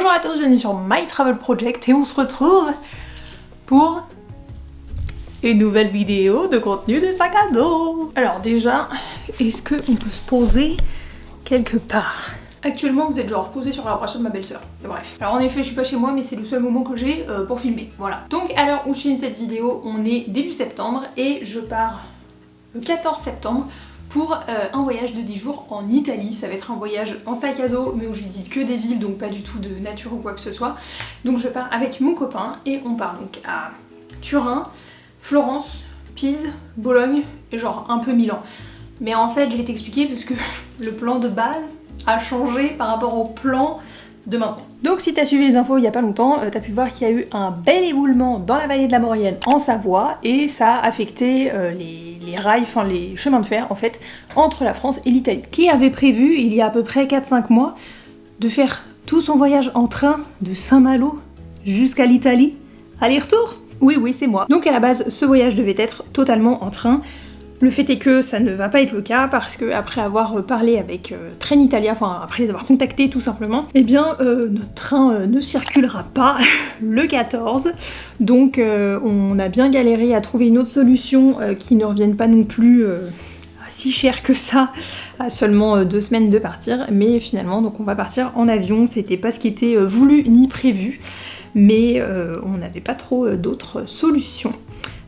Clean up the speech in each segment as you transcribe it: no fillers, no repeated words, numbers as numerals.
Bonjour à tous, bienvenue sur My Travel Project et on se retrouve pour une nouvelle vidéo de contenu de sac à dos. Alors déjà, est-ce qu'on peut se poser quelque part? Actuellement vous êtes genre posé sur la brochette de ma belle-sœur, bref. Alors en effet je suis pas chez moi mais c'est le seul moment que j'ai pour filmer, voilà. Donc à l'heure où je filme cette vidéo, on est début septembre et je pars le 14 septembre pour un voyage de 10 jours en Italie. Ça va être un voyage en sac à dos mais où je visite que des villes, donc pas du tout de nature ou quoi que ce soit. Donc je pars avec mon copain et on part donc à Turin, Florence, Pise, Bologne et genre un peu Milan. Mais en fait je vais t'expliquer parce que le plan de base a changé par rapport au plan de maintenant. Donc si t'as suivi les infos il y a pas longtemps, t'as pu voir qu'il y a eu un bel éboulement dans la vallée de la Maurienne en Savoie et ça a affecté les rails, enfin les chemins de fer en fait, entre la France et l'Italie. Qui avait prévu il y a à peu près 4-5 mois de faire tout son voyage en train de Saint-Malo jusqu'à l'Italie, aller-retour? Oui, c'est moi. Donc à la base, ce voyage devait être totalement en train. Le fait est que ça ne va pas être le cas parce que après avoir parlé avec Trenitalia, enfin après les avoir contactés tout simplement, eh bien notre train ne circulera pas le 14. Donc on a bien galéré à trouver une autre solution qui ne revienne pas non plus si cher que ça, à seulement 2 semaines de partir. Mais finalement donc on va partir en avion, c'était pas ce qui était voulu ni prévu, mais on n'avait pas trop d'autres solutions.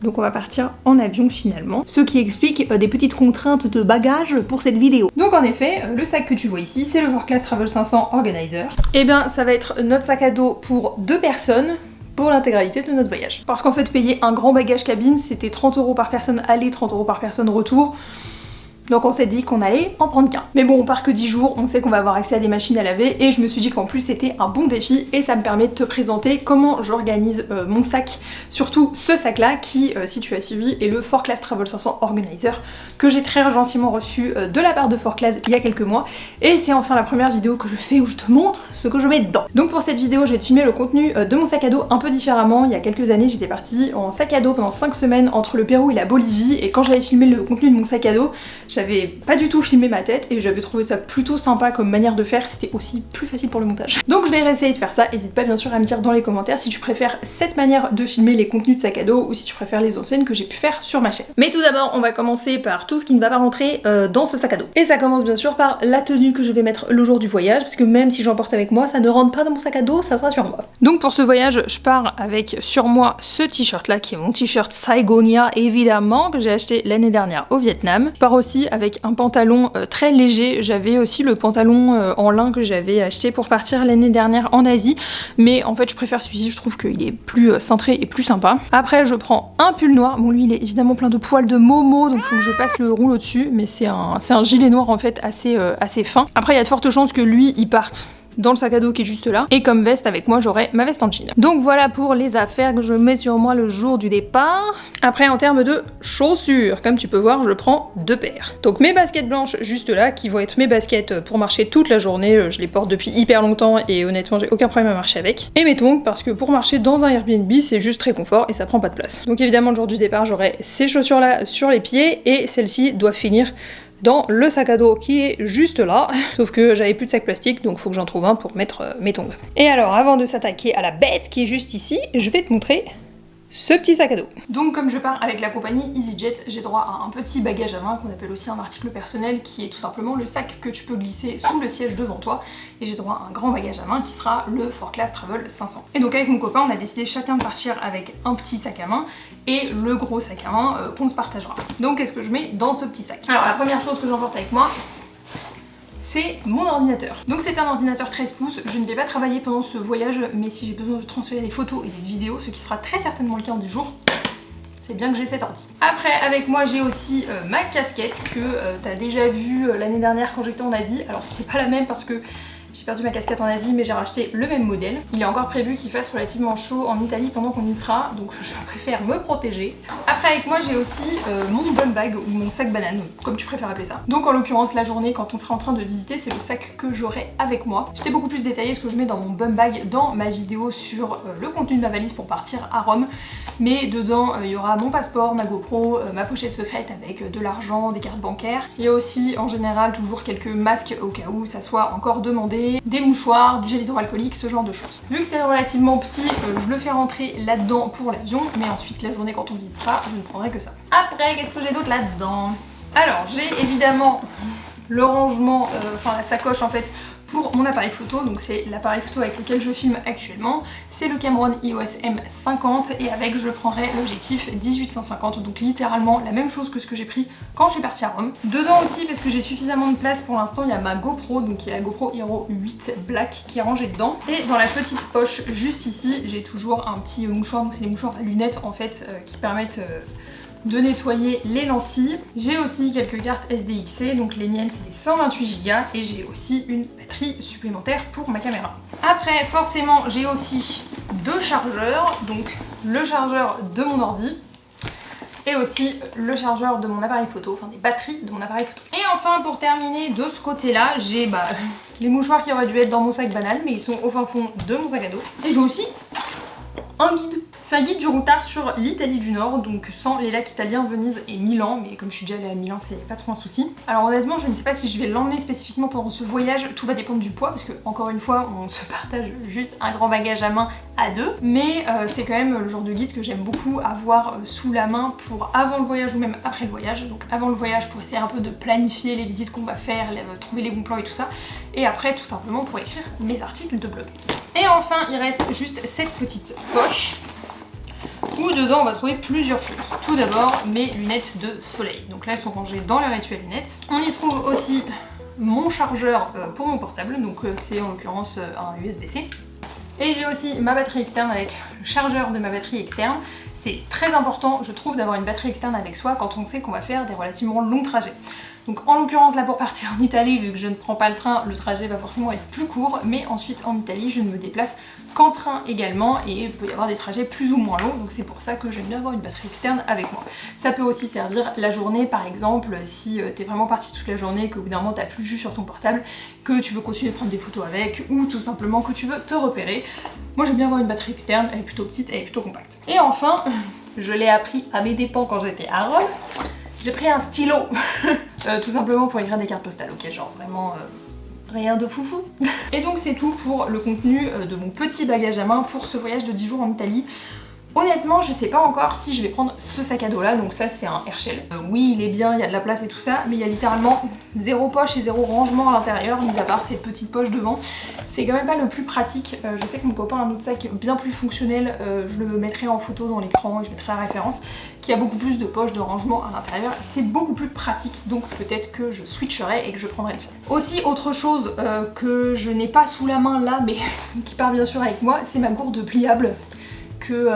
Donc on va partir en avion finalement, ce qui explique des petites contraintes de bagages pour cette vidéo. Donc en effet, le sac que tu vois ici, c'est le Four Class Travel 500 Organizer. Et bien ça va être notre sac à dos pour 2 personnes pour l'intégralité de notre voyage. Parce qu'en fait payer un grand bagage cabine, c'était 30 € par personne aller, 30 € par personne retour. Donc on s'est dit qu'on allait en prendre qu'un. Mais bon, on part que 10 jours, on sait qu'on va avoir accès à des machines à laver et je me suis dit qu'en plus c'était un bon défi et ça me permet de te présenter comment j'organise mon sac, surtout ce sac là qui, si tu as suivi, est le Four Class Travel 500 Organizer que j'ai très gentiment reçu de la part de Four Class il y a quelques mois et c'est enfin la première vidéo que je fais où je te montre ce que je mets dedans. Donc pour cette vidéo, je vais te filmer le contenu de mon sac à dos un peu différemment. Il y a quelques années, j'étais partie en sac à dos pendant 5 semaines entre le Pérou et la Bolivie et quand j'avais filmé le contenu de mon sac à dos, j'avais pas du tout filmé ma tête et j'avais trouvé ça plutôt sympa comme manière de faire, c'était aussi plus facile pour le montage. Donc je vais essayer de faire ça, n'hésite pas bien sûr à me dire dans les commentaires si tu préfères cette manière de filmer les contenus de sac à dos ou si tu préfères les anciennes que j'ai pu faire sur ma chaîne. Mais tout d'abord on va commencer par tout ce qui ne va pas rentrer dans ce sac à dos. Et ça commence bien sûr par la tenue que je vais mettre le jour du voyage parce que même si j'emporte avec moi, ça ne rentre pas dans mon sac à dos, ça sera sur moi. Donc pour ce voyage, je pars avec sur moi ce t-shirt là qui est mon t-shirt Saigonia évidemment que j'ai acheté l'année dernière au Vietnam. Je pars aussi avec un pantalon très léger, j'avais aussi le pantalon en lin que j'avais acheté pour partir l'année dernière en Asie, mais en fait je préfère celui-ci, je trouve qu'il est plus cintré et plus sympa. Après je prends un pull noir, bon lui il est évidemment plein de poils de Momo donc faut que je passe le rouleau dessus, mais c'est un gilet noir en fait assez fin. Après il y a de fortes chances que lui il parte dans le sac à dos qui est juste là. Et comme veste avec moi j'aurai ma veste en jean. Donc voilà pour les affaires que je mets sur moi le jour du départ. Après en termes de chaussures, comme tu peux voir je prends 2 paires. Donc mes baskets blanches juste là qui vont être mes baskets pour marcher toute la journée. Je les porte depuis hyper longtemps et honnêtement j'ai aucun problème à marcher avec. Et mes tongs parce que pour marcher dans un Airbnb c'est juste très confort et ça prend pas de place. Donc évidemment le jour du départ j'aurai ces chaussures là sur les pieds et celles-ci doivent finir dans le sac à dos qui est juste là, sauf que j'avais plus de sac plastique donc faut que j'en trouve un pour mettre mes tongs. Et alors avant de s'attaquer à la bête qui est juste ici, je vais te montrer ce petit sac à dos. Donc comme je pars avec la compagnie EasyJet, j'ai droit à un petit bagage à main qu'on appelle aussi un article personnel qui est tout simplement le sac que tu peux glisser sous le siège devant toi et j'ai droit à un grand bagage à main qui sera le Four Class Travel 500. Et donc avec mon copain on a décidé chacun de partir avec un petit sac à main et le gros sac à main qu'on se partagera. Donc qu'est-ce que je mets dans ce petit sac? Alors la première chose que j'emporte avec moi, c'est mon ordinateur. Donc c'est un ordinateur 13 pouces, je ne vais pas travailler pendant ce voyage, mais si j'ai besoin de transférer des photos et des vidéos, ce qui sera très certainement le cas en 10 jours, c'est bien que j'ai cet ordi. Après avec moi j'ai aussi ma casquette que t'as déjà vue l'année dernière quand j'étais en Asie. Alors c'était pas la même parce que j'ai perdu ma casquette en Asie mais j'ai racheté le même modèle. Il est encore prévu qu'il fasse relativement chaud en Italie pendant qu'on y sera, donc je préfère me protéger. Après avec moi j'ai aussi mon bum bag ou mon sac banane, comme tu préfères appeler ça. Donc en l'occurrence la journée quand on sera en train de visiter c'est le sac que j'aurai avec moi. J'étais beaucoup plus détaillé ce que je mets dans mon bum bag dans ma vidéo sur le contenu de ma valise pour partir à Rome. Mais dedans il y aura mon passeport, ma GoPro, ma pochette secrète avec de l'argent, des cartes bancaires. Il y a aussi en général toujours quelques masques au cas où ça soit encore demandé, clés, des mouchoirs, du gel hydroalcoolique, ce genre de choses. Vu que c'est relativement petit, je le fais rentrer là-dedans pour l'avion, mais ensuite la journée quand on visitera, je ne prendrai que ça. Après, qu'est-ce que j'ai d'autre là-dedans? Alors, j'ai évidemment le rangement, enfin la sacoche en fait, pour mon appareil photo, donc c'est l'appareil photo avec lequel je filme actuellement, c'est le Cameron EOS M50 et avec je prendrai l'objectif 18-150, donc littéralement la même chose que ce que j'ai pris quand je suis partie à Rome. Dedans aussi, parce que j'ai suffisamment de place pour l'instant, il y a ma GoPro, donc il y a la GoPro Hero 8 Black qui est rangée dedans. Et dans la petite poche juste ici, j'ai toujours un petit mouchoir, donc c'est les mouchoirs à lunettes en fait qui permettent de nettoyer les lentilles. J'ai aussi quelques cartes SDXC, donc les miennes c'est des 128 Go et j'ai aussi une batterie supplémentaire pour ma caméra. Après forcément j'ai aussi deux chargeurs, donc le chargeur de mon ordi et aussi le chargeur de mon appareil photo, enfin des batteries de mon appareil photo. Et enfin pour terminer de ce côté là, j'ai les mouchoirs qui auraient dû être dans mon sac banane mais ils sont au fin fond de mon sac à dos. Et j'ai aussi un guide. C'est un guide du routard sur l'Italie du Nord, donc sans les lacs italiens, Venise et Milan, mais comme je suis déjà allée à Milan, c'est pas trop un souci. Alors honnêtement, je ne sais pas si je vais l'emmener spécifiquement pendant ce voyage, tout va dépendre du poids, parce que encore une fois, on se partage juste un grand bagage à main à deux, mais c'est quand même le genre de guide que j'aime beaucoup avoir sous la main pour avant le voyage ou même après le voyage. Donc avant le voyage pour essayer un peu de planifier les visites qu'on va faire, trouver les bons plans et tout ça, et après tout simplement pour écrire mes articles de blog. Et enfin, il reste juste cette petite poche où dedans on va trouver plusieurs choses. Tout d'abord mes lunettes de soleil. Donc là elles sont rangées dans leur étui à lunettes. On y trouve aussi mon chargeur pour mon portable, donc c'est en l'occurrence un USB-C. Et j'ai aussi ma batterie externe avec le chargeur de ma batterie externe. C'est très important je trouve d'avoir une batterie externe avec soi quand on sait qu'on va faire des relativement longs trajets. Donc en l'occurrence là pour partir en Italie, vu que je ne prends pas le train, le trajet va forcément être plus court, mais ensuite en Italie je ne me déplace qu'en train également et il peut y avoir des trajets plus ou moins longs, donc c'est pour ça que j'aime bien avoir une batterie externe avec moi. Ça peut aussi servir la journée par exemple, si t'es vraiment parti toute la journée, qu'au bout d'un moment t'as plus juste sur ton portable, que tu veux continuer de prendre des photos avec, ou tout simplement que tu veux te repérer. Moi j'aime bien avoir une batterie externe, elle est plutôt petite, elle est plutôt compacte. Et enfin, je l'ai appris à mes dépens quand j'étais à Rome, j'ai pris un stylo, tout simplement pour écrire des cartes postales, ok, genre vraiment rien de foufou. Et donc c'est tout pour le contenu de mon petit bagage à main pour ce voyage de 10 jours en Italie. Honnêtement, je sais pas encore si je vais prendre ce sac à dos là, donc ça c'est un Herschel. Oui, il est bien, il y a de la place et tout ça, mais il y a littéralement zéro poche et zéro rangement à l'intérieur, mis à part cette petite poche devant. C'est quand même pas le plus pratique. Je sais que mon copain a un autre sac bien plus fonctionnel, je le mettrai en photo dans l'écran et je mettrai la référence, qui a beaucoup plus de poches de rangement à l'intérieur. C'est beaucoup plus pratique, donc peut-être que je switcherai et que je prendrai le sac. Aussi, autre chose que je n'ai pas sous la main là, mais qui part bien sûr avec moi, c'est ma gourde pliable que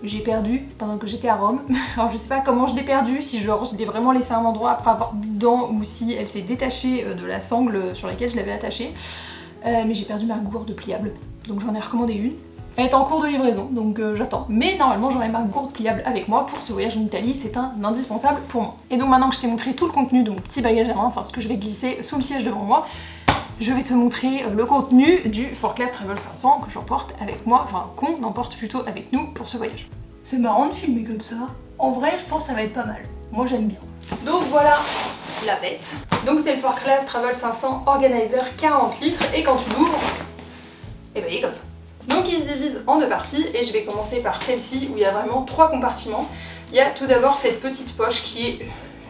j'ai perdu pendant que j'étais à Rome. Alors je sais pas comment je l'ai perdue, si genre je l'ai vraiment laissé à un endroit après avoir mis dedans ou si elle s'est détachée de la sangle sur laquelle je l'avais attachée. Mais j'ai perdu ma gourde pliable, donc j'en ai recommandé une. Elle est en cours de livraison, donc j'attends. Mais normalement j'aurai ma gourde pliable avec moi pour ce voyage en Italie, c'est un indispensable pour moi. Et donc maintenant que je t'ai montré tout le contenu de mon petit bagage à main, enfin ce que je vais glisser sous le siège devant moi, je vais te montrer le contenu du 4Class Travel 500 que j'emporte avec moi, enfin qu'on emporte plutôt avec nous pour ce voyage. C'est marrant de filmer comme ça. En vrai, je pense que ça va être pas mal. Moi, j'aime bien. Donc voilà la bête. Donc c'est le 4Class Travel 500 Organizer 40 litres et quand tu l'ouvres, et ben il est comme ça. Donc il se divise en deux parties et je vais commencer par celle-ci où il y a vraiment trois compartiments. Il y a tout d'abord cette petite poche qui est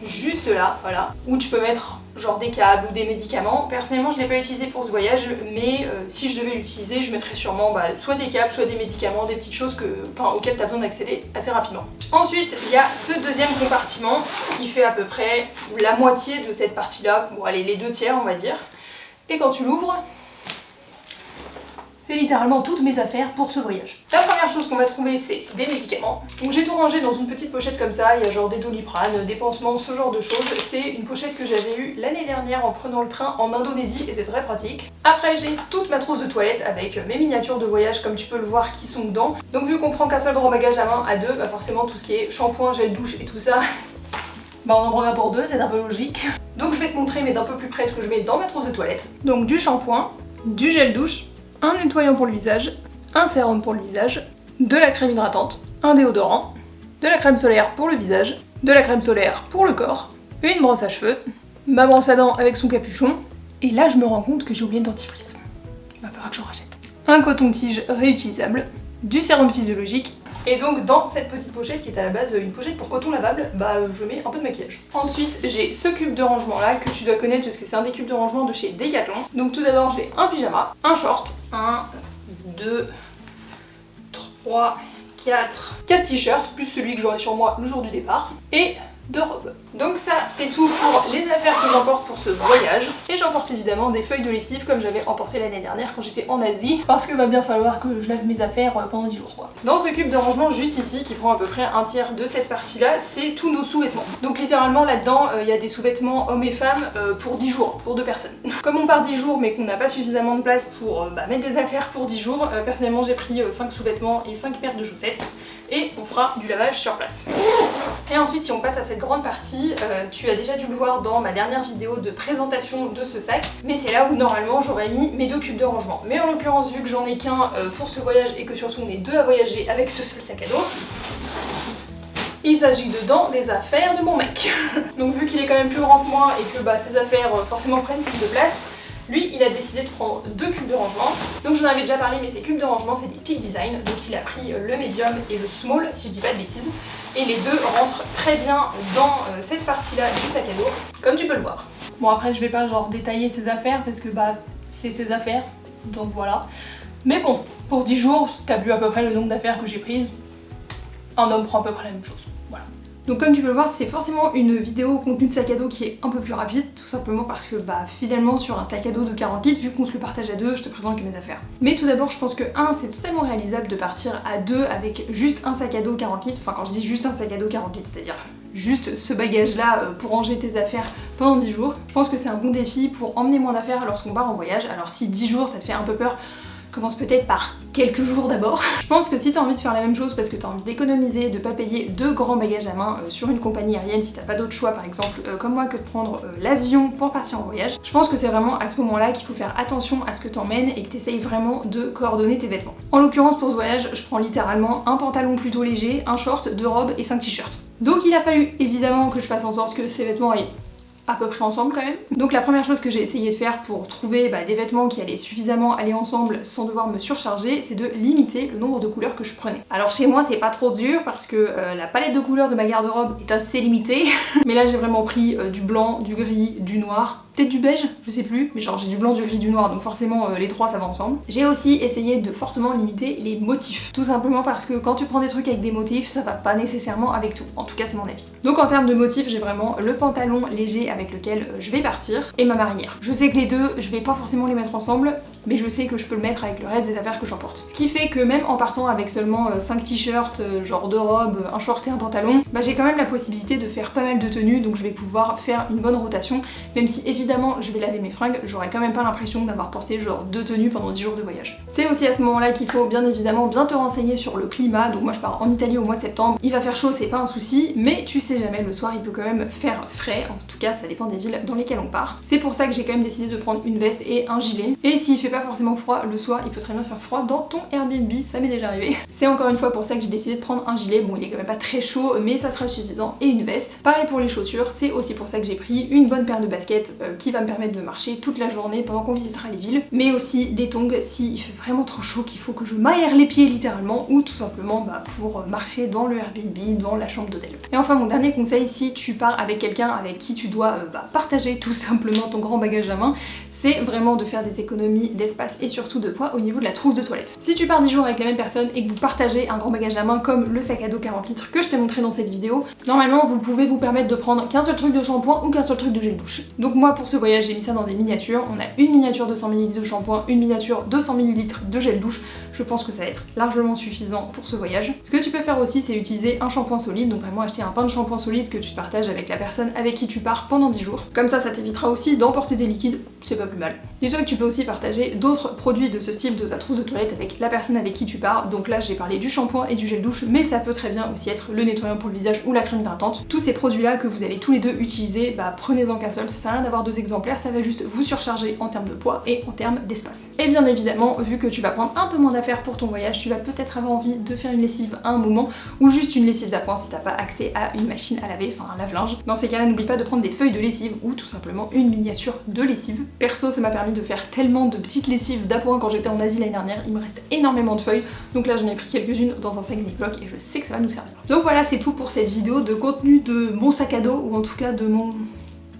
juste là, voilà, où tu peux mettre genre des câbles ou des médicaments. Personnellement je ne l'ai pas utilisé pour ce voyage, mais si je devais l'utiliser, je mettrais sûrement soit des câbles, soit des médicaments, des petites choses auxquelles tu as besoin d'accéder assez rapidement. Ensuite il y a ce deuxième compartiment qui fait à peu près la moitié de cette partie là, bon allez les 2/3 on va dire, et quand tu l'ouvres, c'est littéralement toutes mes affaires pour ce voyage. La première chose qu'on va trouver, c'est des médicaments. Donc j'ai tout rangé dans une petite pochette comme ça, il y a genre des Doliprane, des pansements, ce genre de choses. C'est une pochette que j'avais eue l'année dernière en prenant le train en Indonésie et c'est très pratique. Après j'ai toute ma trousse de toilette avec mes miniatures de voyage comme tu peux le voir qui sont dedans. Donc vu qu'on prend qu'un seul grand bagage à main à deux, forcément tout ce qui est shampoing, gel douche et tout ça, on en prend un pour deux, c'est un peu logique. Donc je vais te montrer mais d'un peu plus près ce que je mets dans ma trousse de toilette. Donc du shampoing, du gel douche, un nettoyant pour le visage, un sérum pour le visage, de la crème hydratante, un déodorant, de la crème solaire pour le visage, de la crème solaire pour le corps, une brosse à cheveux, ma brosse à dents avec son capuchon, Et là je me rends compte que j'ai oublié le dentifrice. Il va falloir que j'en rachète. Un coton-tige réutilisable, du sérum physiologique. Et donc dans cette petite pochette qui est à la base une pochette pour coton lavable, je mets un peu de maquillage. Ensuite j'ai ce cube de rangement là que tu dois connaître parce que c'est un des cubes de rangement de chez Decathlon. Donc tout d'abord j'ai un pyjama, un short, 1, 2, 3, 4 t-shirts plus celui que j'aurai sur moi le jour du départ et 2 robes. Donc ça c'est tout pour les affaires que j'emporte pour ce voyage. Et j'emporte évidemment des feuilles de lessive comme j'avais emporté l'année dernière quand j'étais en Asie parce qu'il va bien falloir que je lave mes affaires pendant 10 jours quoi. Dans ce cube de rangement juste ici qui prend à peu près un tiers de cette partie là, c'est tous nos sous-vêtements. Donc littéralement là-dedans il y a des sous-vêtements hommes et femmes pour 10 jours, pour 2 personnes. Comme on part 10 jours mais qu'on n'a pas suffisamment de place pour mettre des affaires pour 10 jours, personnellement j'ai pris 5 sous-vêtements et 5 paires de chaussettes. Et on fera du lavage sur place. Et ensuite si on passe à cette grande partie, tu as déjà dû le voir dans ma dernière vidéo de présentation de ce sac, mais c'est là où normalement j'aurais mis mes 2 cubes de rangement. Mais en l'occurrence vu que j'en ai qu'un pour ce voyage et que surtout on est 2 à voyager avec ce seul sac à dos, il s'agit dedans des affaires de mon mec. Donc vu qu'il est quand même plus grand que moi et que ses affaires forcément prennent plus de place, lui, il a décidé de prendre 2 cubes de rangement. Donc j'en avais déjà parlé, mais ces cubes de rangement, c'est des Peak Design. Donc il a pris le medium et le small, si je dis pas de bêtises. Et les deux rentrent très bien dans cette partie-là du sac à dos, comme tu peux le voir. Bon après, je vais pas genre détailler ses affaires, parce que c'est ses affaires, donc voilà. Mais bon, pour 10 jours, t'as vu à peu près le nombre d'affaires que j'ai prises. Un homme prend à peu près la même chose, voilà. Donc comme tu peux le voir, c'est forcément une vidéo contenu de sac à dos qui est un peu plus rapide, tout simplement parce que finalement sur un sac à dos de 40 litres, vu qu'on se le partage à 2, je te présente que mes affaires. Mais tout d'abord je pense que c'est totalement réalisable de partir à 2 avec juste un sac à dos 40 litres, enfin quand je dis juste un sac à dos 40 litres, c'est-à-dire juste ce bagage là pour ranger tes affaires pendant 10 jours. Je pense que c'est un bon défi pour emmener moins d'affaires lorsqu'on part en voyage. Alors si 10 jours ça te fait un peu peur, commence peut-être par quelques jours d'abord. Je pense que si t'as envie de faire la même chose parce que t'as envie d'économiser, de pas payer 2 grands bagages à main sur une compagnie aérienne, si t'as pas d'autre choix par exemple comme moi que de prendre l'avion pour partir en voyage, je pense que c'est vraiment à ce moment-là qu'il faut faire attention à ce que t'emmènes et que t'essayes vraiment de coordonner tes vêtements. En l'occurrence pour ce voyage, je prends littéralement un pantalon plutôt léger, un short, 2 robes et 5 t-shirts. Donc il a fallu évidemment que je fasse en sorte que ces vêtements aillent à peu près ensemble quand même. Donc la première chose que j'ai essayé de faire pour trouver des vêtements qui allaient suffisamment aller ensemble sans devoir me surcharger, c'est de limiter le nombre de couleurs que je prenais. Alors chez moi c'est pas trop dur parce que la palette de couleurs de ma garde-robe est assez limitée, mais là j'ai vraiment pris du blanc, du gris, du noir, peut-être du beige, je sais plus, mais genre j'ai du blanc, du gris, du noir, donc forcément les 3 ça va ensemble. J'ai aussi essayé de fortement limiter les motifs, tout simplement parce que quand tu prends des trucs avec des motifs, ça va pas nécessairement avec tout, en tout cas c'est mon avis. Donc en termes de motifs, j'ai vraiment le pantalon léger avec lequel je vais partir et ma marinière. Je sais que les deux, je vais pas forcément les mettre ensemble, mais je sais que je peux le mettre avec le reste des affaires que j'emporte. Ce qui fait que même en partant avec seulement 5 t-shirts, genre 2 robes, un short et un pantalon, j'ai quand même la possibilité de faire pas mal de tenues, donc je vais pouvoir faire une bonne rotation, même si évidemment je vais laver mes fringues, j'aurais quand même pas l'impression d'avoir porté genre 2 tenues pendant 10 jours de voyage. C'est aussi à ce moment-là qu'il faut bien évidemment bien te renseigner sur le climat, donc moi je pars en Italie au mois de septembre, il va faire chaud, c'est pas un souci, mais tu sais jamais, le soir il peut quand même faire frais, en tout cas ça dépend des villes dans lesquelles on part. C'est pour ça que j'ai quand même décidé de prendre une veste et un gilet, et s'il fait pas forcément froid le soir, il peut très bien faire froid dans ton Airbnb, ça m'est déjà arrivé. C'est encore une fois pour ça que j'ai décidé de prendre un gilet, bon il est quand même pas très chaud, mais ça sera suffisant, et une veste. Pareil pour les chaussures, c'est aussi pour ça que j'ai pris une bonne paire de baskets qui va me permettre de marcher toute la journée pendant qu'on visitera les villes, mais aussi des tongs s'il fait vraiment trop chaud qu'il faut que je m'aère les pieds littéralement, ou tout simplement pour marcher dans le Airbnb, dans la chambre d'hôtel. Et enfin mon dernier conseil, si tu pars avec quelqu'un avec qui tu dois partager tout simplement ton grand bagage à main, c'est vraiment de faire des économies d'espace et surtout de poids au niveau de la trousse de toilette. Si tu pars 10 jours avec la même personne et que vous partagez un grand bagage à main comme le sac à dos 40 litres que je t'ai montré dans cette vidéo, normalement vous pouvez vous permettre de prendre qu'un seul truc de shampoing ou qu'un seul truc de gel douche. Donc moi pour ce voyage j'ai mis ça dans des miniatures, on a une miniature de 100 ml de shampoing, une miniature de 100 ml de gel douche, je pense que ça va être largement suffisant pour ce voyage. Ce que tu peux faire aussi c'est utiliser un shampoing solide, donc vraiment acheter un pain de shampoing solide que tu partages avec la personne avec qui tu pars pendant 10 jours. Comme ça t'évitera aussi d'emporter des liquides, c'est pas plus mal. Dis-toi que tu peux aussi partager d'autres produits de ce style de ta trousse de toilette avec la personne avec qui tu pars. Donc là j'ai parlé du shampoing et du gel douche, mais ça peut très bien aussi être le nettoyant pour le visage ou la crème hydratante. Tous ces produits là que vous allez tous les deux utiliser, prenez-en qu'un seul, ça sert à rien d'avoir 2 exemplaires, ça va juste vous surcharger en termes de poids et en termes d'espace. Et bien évidemment, vu que tu vas prendre un peu moins d'affaires pour ton voyage, tu vas peut-être avoir envie de faire une lessive à un moment, ou juste une lessive d'appoint si t'as pas accès à une machine à laver, enfin un lave-linge. Dans ces cas-là, n'oublie pas de prendre des feuilles de lessive ou tout simplement une miniature de lessive. Perso, ça m'a permis de faire tellement de petites lessives d'appoint quand j'étais en Asie l'année dernière, il me reste énormément de feuilles, donc là j'en ai pris quelques-unes dans un sac Ziploc et je sais que ça va nous servir. Donc voilà, c'est tout pour cette vidéo de contenu de mon sac à dos, ou en tout cas de mon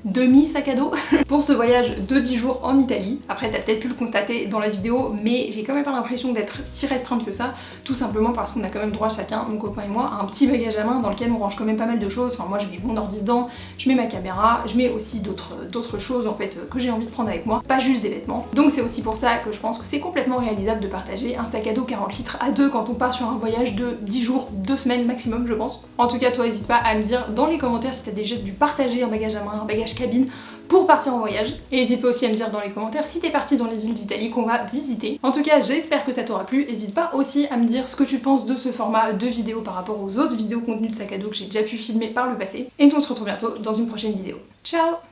demi-sac à dos pour ce voyage de 10 jours en Italie. Après t'as peut-être pu le constater dans la vidéo, mais j'ai quand même pas l'impression d'être si restreinte que ça, tout simplement parce qu'on a quand même droit chacun, mon copain et moi, à un petit bagage à main dans lequel on range quand même pas mal de choses. Enfin moi je mets mon ordi dedans, je mets ma caméra, je mets aussi d'autres choses en fait que j'ai envie de prendre avec moi, pas juste des vêtements. Donc c'est aussi pour ça que je pense que c'est complètement réalisable de partager un sac à dos 40 litres à deux quand on part sur un voyage de 10 jours, 2 semaines maximum je pense. En tout cas toi n'hésite pas à me dire dans les commentaires si t'as déjà dû partager un bagage à main, un bagage cabine pour partir en voyage. Et n'hésite pas aussi à me dire dans les commentaires si t'es parti dans les villes d'Italie qu'on va visiter. En tout cas, j'espère que ça t'aura plu. N'hésite pas aussi à me dire ce que tu penses de ce format de vidéo par rapport aux autres vidéos contenu de sac à dos que j'ai déjà pu filmer par le passé. Et nous on se retrouve bientôt dans une prochaine vidéo. Ciao!